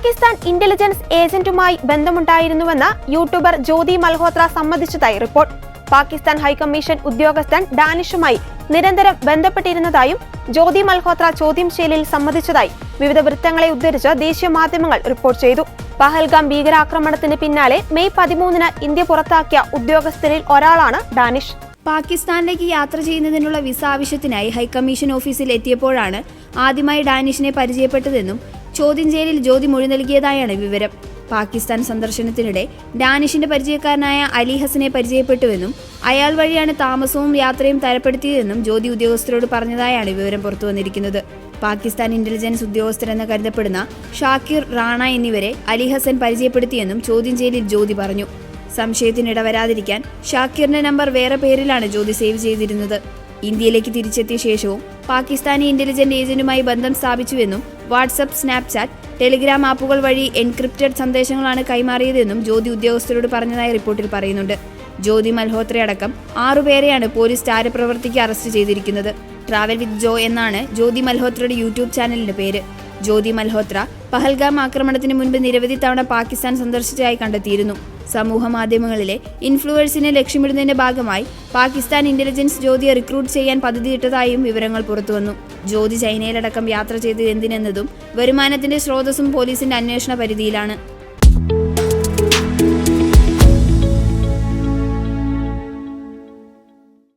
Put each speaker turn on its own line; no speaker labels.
Pakistan intelligence ഏജന്റുമായി ബന്ധമുണ്ടായിരുന്നുവെന്ന് YouTuber Jyoti Malhotra സമ്മതിച്ചതായി റിപ്പോർട്ട്. പാകിസ്ഥാൻ ഹൈക്കമ്മീഷൻ ഉദ്യോഗസ്ഥൻ ഡാനിഷുമായി നിരന്തരം ബന്ധപ്പെട്ടിരുന്നതായും ജ്യോതി മൽഹോത്ര ചോദ്യം ചെയ്യലിൽ സമ്മതിച്ചതായി വിവിധ വൃത്തങ്ങളെ ഉദ്ധരിച്ച് ദേശീയ മാധ്യമങ്ങൾ റിപ്പോർട്ട് ചെയ്തു. പഹൽഗാം ഭീകരാക്രമണത്തിന് പിന്നാലെ മെയ് 13-ന് ഇന്ത്യ പുറത്താക്കിയ ഉദ്യോഗസ്ഥരിൽ ഒരാളാണ് ഡാനിഷ്.
പാകിസ്ഥാനിലേക്ക് യാത്ര ചെയ്യുന്നതിനുള്ള വിസ ആവശ്യത്തിനായി ഹൈക്കമ്മീഷൻ ഓഫീസിൽ എത്തിയപ്പോഴാണ് ആദ്യമായി ഡാനിഷിനെ പരിചയപ്പെട്ടതെന്നും ചോദ്യം ചെയ്യലിൽ ജ്യോതി മൊഴി നൽകിയതായാണ് വിവരം. പാകിസ്ഥാൻ സന്ദർശനത്തിനിടെ ഡാനിഷിന്റെ പരിചയക്കാരനായ അലി ഹസനെ പരിചയപ്പെട്ടുവെന്നും അയാൾ വഴിയാണ് താമസവും യാത്രയും തരപ്പെടുത്തിയതെന്നും ജ്യോതി ഉദ്യോഗസ്ഥരോട് പറഞ്ഞതായാണ് വിവരം പുറത്തുവന്നിരിക്കുന്നത്. പാകിസ്ഥാൻ ഇന്റലിജൻസ് ഉദ്യോഗസ്ഥരെന്ന് കരുതപ്പെടുന്ന ഷാക്കിർ, റാണ എന്നിവരെ അലി ഹസൻ പരിചയപ്പെടുത്തിയെന്നും ചോദ്യം ചെയ്യലിൽ ജ്യോതി പറഞ്ഞു. സംശയത്തിനിട വരാതിരിക്കാൻ ഷാക്കിറിന്റെ നമ്പർ വേറെ പേരിലാണ് ജ്യോതി സേവ് ചെയ്തിരുന്നത്. ഇന്ത്യയിലേക്ക് തിരിച്ചെത്തിയ ശേഷവും പാകിസ്ഥാനി ഇന്റലിജന്റ് ഏജന്റുമായി ബന്ധം സ്ഥാപിച്ചുവെന്നും വാട്സ്ആപ്പ്, സ്നാപ്ചാറ്റ്, ടെലിഗ്രാം ആപ്പുകൾ വഴി എൻക്രിപ്റ്റഡ് സന്ദേശങ്ങളാണ് കൈമാറിയതെന്നും ജ്യോതി ഉദ്യോഗസ്ഥരോട് പറഞ്ഞതായി റിപ്പോർട്ടിൽ പറയുന്നുണ്ട്. ജ്യോതി മൽഹോത്രയടക്കം 6 പേരെയാണ് പോലീസ് ചാരപ്രവർത്തിക്ക് അറസ്റ്റ് ചെയ്തിരിക്കുന്നത്. ട്രാവൽ വിത്ത് ജോ എന്നാണ് ജ്യോതി മൽഹോത്രയുടെ യൂട്യൂബ് ചാനലിന്റെ പേര്. ജ്യോതി മൽഹോത്ര പഹൽഗാം ആക്രമണത്തിന് മുൻപ് നിരവധി തവണ പാകിസ്ഥാൻ സന്ദർശിച്ചതായി കണ്ടെത്തിയിരുന്നു. സമൂഹ മാധ്യമങ്ങളിലെ ഇൻഫ്ലുവൻസിനെ ലക്ഷ്യമിടുന്നതിന്റെ ഭാഗമായി പാകിസ്ഥാൻ ഇന്റലിജൻസ് ജ്യോതിയെ റിക്രൂട്ട് ചെയ്യാൻ പദ്ധതിയിട്ടതായും വിവരങ്ങൾ പുറത്തുവന്നു. ജ്യോതി ചൈനയിലടക്കം യാത്ര ചെയ്തത് എന്തിനെന്നതും വരുമാനത്തിന്റെ സ്രോതസ്സും പോലീസിന്റെ അന്വേഷണ പരിധിയിലാണ്.